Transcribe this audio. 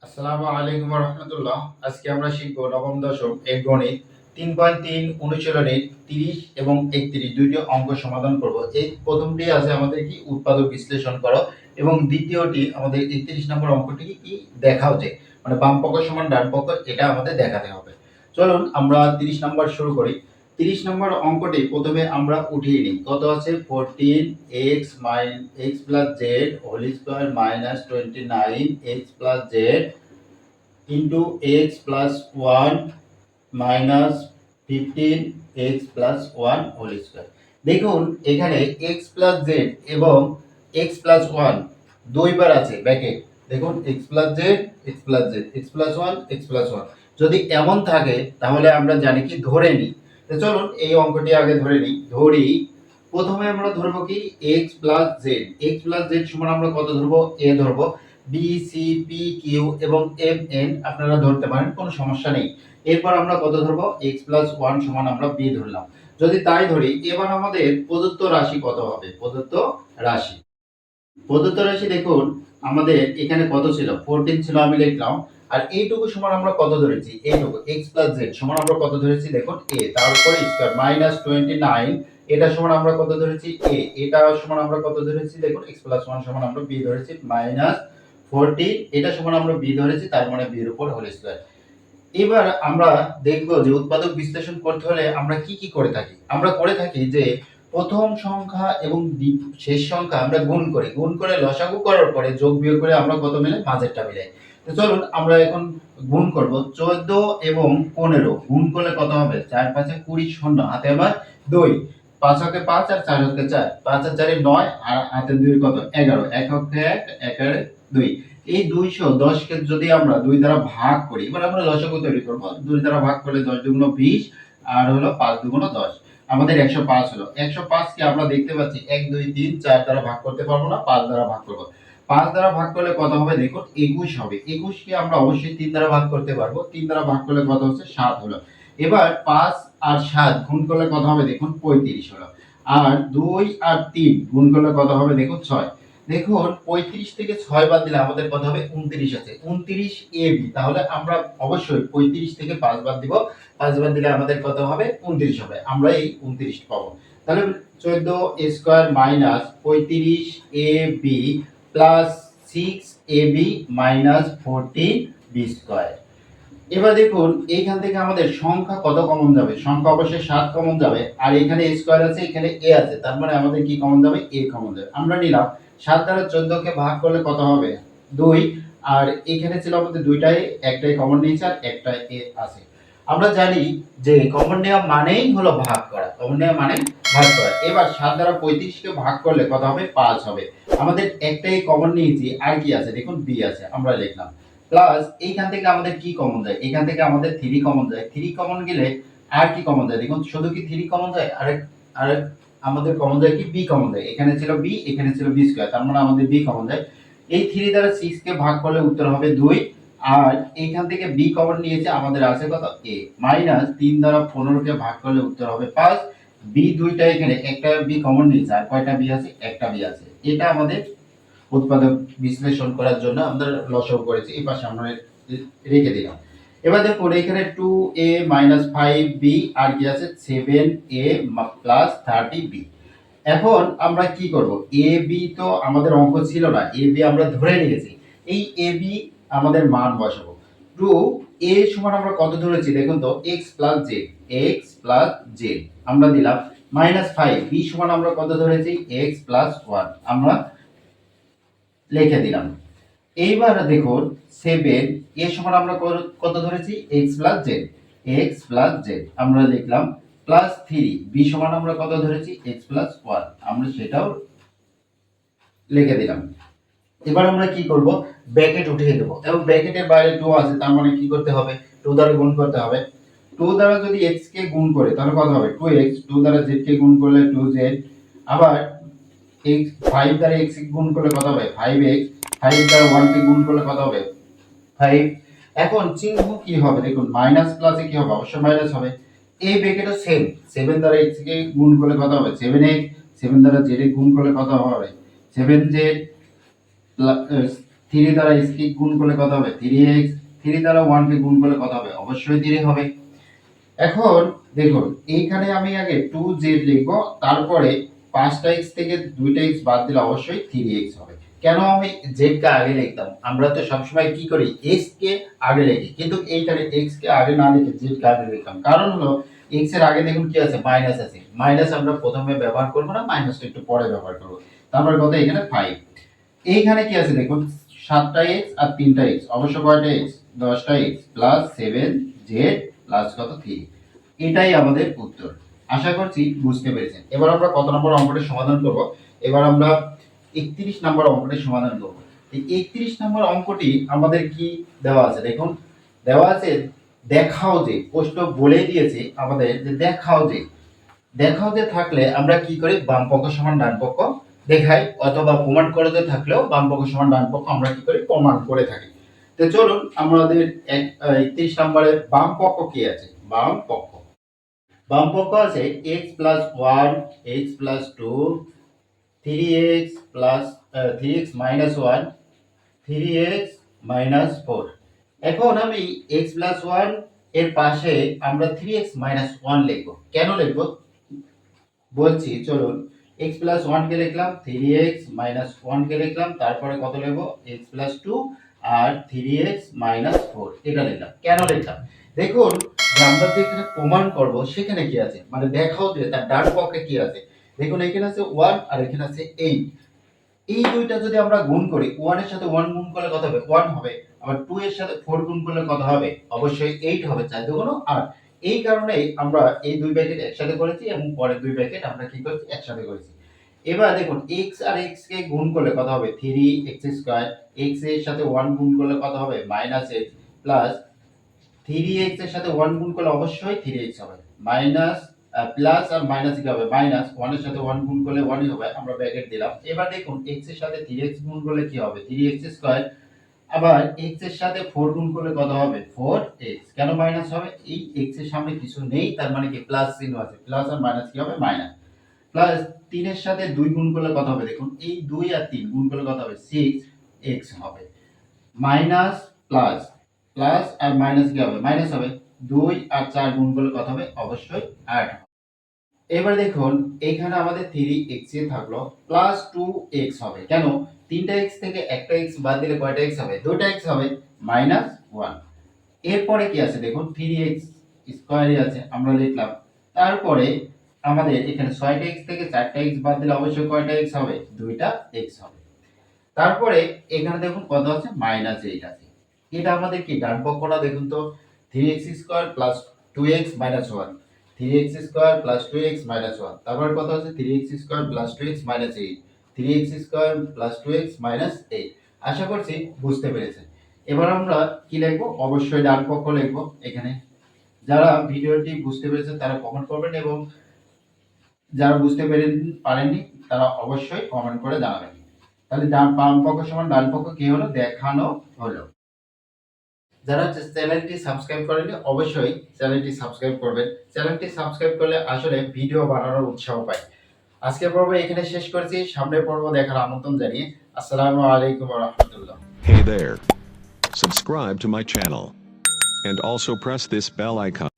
আসসালামু আলাইকুম রহমতুল্লাহ। আজকে আমরা শিখব নবম দশম এক গণিত 3.3 অনুশীলনীর 30 এবং 31 দুইটি অঙ্ক সমাধান করব। এই প্রথমটি আছে আমাদের কি উৎপাদক বিশ্লেষণ করো, এবং দ্বিতীয়টি আমাদের 31 নম্বর অঙ্কটি কি দেখাও যে মানে বাম পক্ষ সমান ডান পক্ষ, এটা আমাদের দেখাতে হবে। চলুন আমরা 30 নম্বর শুরু করি। 30 নম্বর অঙ্কটি প্রথমে আমরা উঠিয়ে নিই। কত আছে? 14x plus z whole square minus 29x plus z into x plus 1 minus 15x plus 1 whole square. দেখুন এখানে x plus z এবং x plus 1 দুইবার আছে ব্র্যাকেট। দেখুন x plus z x plus z x plus 1 x plus 1 যদি এমন থাকে তাহলে আমরা জানি কি ধরে নিই। তো চলুন এই অঙ্কটি আগে ধরে নিই। ধরি প্রথমে আমরা ধরব কি x plus z। x plus z সমান আমরা কত ধরব? a ধরব। b c p q এবং m n আপনারা ধরতে পারেন, কোনো সমস্যা নেই। এরপর আমরা কত ধরব? x plus 1 সমান আমরা b ধরলাম। যদি তাই ধরি, এবার আমাদের প্রদত্ত রাশি কত হবে? প্রদত্ত রাশি দেখুন আমাদের এখানে কত ছিল? 14 ছিল, আমি লিখলাম। আর এইটুকু সমান আমরা কত ধরেছি? এইটুকু x plus z সমান আমরা কত ধরেছি? দেখুন a, তারপরে স্কয়ার মাইনাস 29, এটা সমান আমরা কত ধরেছি? a, এটা সমান আমরা কত ধরেছি? দেখুন x plus 1 সমান আমরা b ধরেছি, মাইনাস 14, এটা সমান আমরা b ধরেছি, তার মানে b এর উপর হোল স্কয়ার। এবার আমরা দেখব যে উৎপাদক বিশ্লেষণ করতে হলে আমরা কি কি করে থাকি। আমরা করে থাকি যে প্রথম সংখ্যা এবং শেষ সংখ্যা আমরা গুণ করে লসাগু করার পরে যোগ বিয়োগ করে আমরা কত মিলে? মাঝেরটা মিলাই। তো চলুন আমরা এখন গুণ করব। 14 এবং 15 গুণ করলে কত হবে? 4 5 20, শূন্য হাতে আবার 2, 5 হাতে 5 আর 4 হাতে 4, 5 আর 4 9 আর হাতে 2 কত? 11, 1 হাতে 1 1 আর 2। এই 210 কে যদি আমরা 2 দ্বারা ভাগ করি, এবার আমরা লসাগু তৈরি করব। 2 দ্বারা ভাগ করলে 10 দুগুণ 20 আর হলো 5 দুগুণ 10, আমাদের 105 হলো। 105 কে আমরা দেখতে পাচ্ছি 1 2 3 4 দ্বারা ভাগ করতে পারবো না, 5 দ্বারা ভাগ করব। 5 দ্বারা ভাগ করলে কত হবে? দেখুন 21 হবে। 21 কে আমরা অবশ্যই 3 দ্বারা ভাগ করতে পারবো। 3 দ্বারা ভাগ করলে কত হচ্ছে? 7 হলো। এবার 5 আর 7 গুণ করলে কত হবে? দেখুন 35 হলো। আর 2 আর 3 গুণ করলে কত হবে? দেখুন 6। দেখুন 35 থেকে 6 বাদ দিলে আমাদের কত হবে? 29 আছে। 29 ab, তাহলে আমরা অবশ্যই 35 থেকে 5 বাদ দিব। 5 বাদ দিলে আমাদের কত হবে? 29 হবে। আমরা এই 29 পাবো। তাহলে 14 square minus 35 ab plus 6 ab minus 14 b square. এবার দেখুন এইখান থেকে আমাদের সংখ্যা কত কমন যাবে? সংখ্যা অবশ্যই 7 কমন যাবে। আর এখানে স্কয়ার আছে, এখানে a আছে, তার মানে আমাদের কি কমন যাবে? a কমন যাবে। আমরা নিলাম 7 দ্বারা 14 কে ভাগ করলে কত হবে? 2। আর এখানে ছিল আমাদের দুইটাই, একটাই কমন নিয়েছে আর একটা a আছে। আমরা জানি যে কমন নেওয়া মানেই হলো ভাগ করা। কমন নেওয়া মানে ভাগ করা। এবার 7 দ্বারা 35 কে ভাগ করলে কত হবে? 5 হবে। আমাদের একটাই কমন নিয়েছি, আর কি আছে? দেখুন b আছে, আমরা লিখলাম। প্লাস এইখান থেকে আমাদের কি কমন যায়? এখান থেকে আমাদের 3 কমন যায়। 3 কমন গেলে আর কি কমন যায়? দেখুন শুধু কি 3 কমন যায়? আরেক আমাদের কমন যায় কি? b কমন যায়। এখানে ছিল b, এখানে ছিল b স্কয়ার, তার মানে আমাদের b কমন যায়। এই 3 দ্বারা 6 কে ভাগ করলে উত্তর হবে 2। আর এইখান থেকে b কমন নিয়েছে, আমাদের আছে কত? a। মাইনাস 3 দ্বারা 15 কে ভাগ করলে উত্তর হবে 5। b দুইটা, এখানে একটা b কমন নিয়েছে, আর কয়টা b আছে? একটা b আছে। এটা আমাদের উৎপাদক বিশ্লেষণ করার জন্য আমরা লসাগু করেছি, এই পাশে আমরা রেখে দিলাম। এবার দেখুন এখানে 2a 5b আর কি আছে? 7a 30b। এখন আমরা কি করব? ab তো আমাদের অঙ্ক ছিল না, ab আমরা ধরে নিয়েছি। এই ab আমাদের মান বসাবো। 2a সমান আমরা কত ধরেছি? দেখুন তো x plus z আমরা দিলাম, মাইনাস 5b সমান আমরা কত ধরেছি? x plus 1 আমরা লিখে দিলাম। এইবার দেখুন 7 এর সমান আমরা কত ধরেছি? x plus z আমরা লিখলাম, প্লাস 3 b সমান আমরা কত ধরেছি? x plus 1 আমরা সেটাও লিখে দিলাম। এবার আমরা কি করব? ব্র্যাকেট উঠিয়ে দেব, এবং ব্র্যাকেটের বাইরে 2 আছে, তার মানে কি করতে হবে? 2 দ্বারা গুণ করতে হবে। 2 দ্বারা যদি x কে গুণ করে তাহলে কত হবে? 2x। 2 দ্বারা z কে গুণ করলে 2z। আবার x 5 দ্বারা x কে গুণ করলে কত হবে? 5x। 5 দ্বারা 1 কে গুণ করলে কত হবে? 5। এখন চিহ্ন কি হবে? দেখুন মাইনাস প্লাসে কি হবে? অবশ্যই মাইনাস হবে। এই ব্র্যাকেটও সেম। 7 দ্বারা x কে গুণ করলে কত হবে? 7x। 7 দ্বারা z কে গুণ করলে কত হবে? 7z। 3 দ্বারা x কে গুণ করলে কত হবে 3x, 3 দ্বারা 1 কে গুণ করলে কত হবে অবশ্যই 3 হবে। এখন দেখুন এইখানে আমি আগে 2z লিখব, তারপরে 5টা x থেকে 2টা x বাদ দিলে অবশ্যই 3x হবে। কেন আমি z কে আগে লিখতাম? আমরা তো সবসময় কি করি x কে আগে লিখি, কিন্তু এইখানে x কে আগে না লিখে z কে আগে লিখতাম। কারণ হলো x এর আগে দেখুন কি আছে মাইনাস আছে, মাইনাস আমরা প্রথমে ব্যবহার করব না, মাইনাসটা একটু পরে ব্যবহার করব। তারপর কত এখানে 5, এইখানে কি আছে দেখুন 7টা x আর 3টা x, অবশ্য কয়টা x 10টা x প্লাস 7z প্লাস কত 3। এটাই আমাদের উত্তর। আশা করছি বুঝতে পেরেছেন। এবার আমরা কত নম্বর অঙ্কটি সমাধান করব? এবার আমরা 31 নম্বর অঙ্কটি সমাধান করব। এই 31 নম্বর অঙ্কটি আমাদের কি দেওয়া আছে দেখুন, দেওয়া আছে দেখাও যে, প্রশ্ন বলে দিয়েছে আমাদের যে দেখাও যে, দেখাও যে থাকলে আমরা কি করি বাম পক্ষ সমান ডান পক্ষ দেখাই, অথবা প্রমাণ করতে থাকলেও বাম পক্ষ সমান ডান পক্ষ আমরা কি করি প্রমাণ করে থাকি। তো চলুন আমাদের 31 নম্বরের বাম পক্ষ কি আছে। বাম পক্ষ আছে x plus 1, x plus 2, 3x plus 3x minus 1, 3x minus 4। এখন আমি x plus 1 এর পাশে আমরা 3x minus 1 লিখব। কেন লিখব বলছি চলুন। x plus 1 কে লিখলাম, 3x minus 1 কে লিখলাম, তারপরে কত লিখব x plus 2 আর 3x minus 4 এটা লিখলাম। কেন লিখলাম দেখুন, যে আমরা যে এখানে প্রমাণ করব সেখানে কি আছে, মানে দেখাও যে তার ডান পক্ষে কি আছে। দেখুন এখানে আছে 1 আর এখানে আছে 8, এই দুইটা যদি আমরা গুণ করি 1 এর সাথে 1 গুণ করলে কত হবে 1 হবে, আবার 2 এর সাথে 4 গুণ করলে কত হবে অবশ্যই 8 হবে, 4 দুগুণ 8। এই কারণেই আমরা এই দুই ব্র্যাকেট একসাথে করেছি এবং পরের দুই ব্র্যাকেট আমরা কি করেছি একসাথে করেছি। এবার দেখুন x আর x কে গুণ করলে কত হবে 3x², x এর সাথে 1 গুণ করলে কত হবে -x প্লাস 3x এর সাথে 1 গুণ করলে অবশ্যই 3x হবে, মাইনাস প্লাস আর মাইনাস কি হবে মাইনাস, 1 এর সাথে 1 গুণ করলে 1ই হবে, আমরা ব্র্যাকেট দিলাম। এবার দেখুন x এর সাথে 3x গুণ করলে কি হবে 3x², আবার x এর সাথে 4 গুণ করলে কত হবে 4x। কেন মাইনাস হবে, এই x এর সামনে কিছু নেই, তার মানে কি প্লাস চিহ্ন আছে, প্লাস আর মাইনাস কি হবে মাইনাস। প্লাস 3 এর সাথে 2 গুণ করলে কত হবে দেখুন, এই 2 আর 3 গুণ করলে কত হবে 6x হবে, মাইনাস প্লাস, প্লাস আর মাইনাস কি হবে মাইনাস হবে, 2 আর 4 গুণ করলে কত হবে অবশ্যই 8। এবার দেখুন এখানে আমাদের 3x এ থাকলো প্লাস 2x হবে। কেন, 3টা x থেকে একটা x বাদ দিলে কয়টা x হবে 2টা x হবে, -1। এরপরে কি আছে দেখুন 3x স্কয়ারই আছে আমরা লিখলাম, তারপরে আমাদের এখানে 6টা x থেকে 4টা x বাদ দিলে অবশ্যই কয়টা x হবে 2টা x হবে। তারপরে এখানে দেখুন কত আছে -8 আছে। এটা আমাদের কি ডান পক্ষটা দেখুন তো, 3x² + 2x - 1, 3x² + 2x - 1, তারপর কত আছে 3x² + 2x - 8, 3x² + 2x - 8। আশা করছি বুঝতে পেরেছেন। এবার আমরা কি লিখব, অবশ্যই ডান পক্ষ লিখব। এখানে যারা ভিডিওটি বুঝতে পেরেছেন তারা কমেন্ট করবেন, এবং যারা বুঝতে পারেননি তারা অবশ্যই কমেন্ট করে জানাবেন। তাহলে বাম পক্ষ সমান ডান পক্ষ কি হলো দেখানো হলো। যারা চ্যানেলটি সাবস্ক্রাইব করেনি অবশ্যই চ্যানেলটি সাবস্ক্রাইব করবেন। চ্যানেলটি সাবস্ক্রাইব করলে আসলে ভিডিও বানানোর উৎসাহ পাই। আজকের পর্ব এখানে শেষ করছি, সামনের পর্ব দেখার আমন্ত্রণ জানিয়ে আসসালামু আলাইকুম ওয়া রাহমাতুল্লাহ। Hey there. Subscribe to my channel. And also press this bell icon.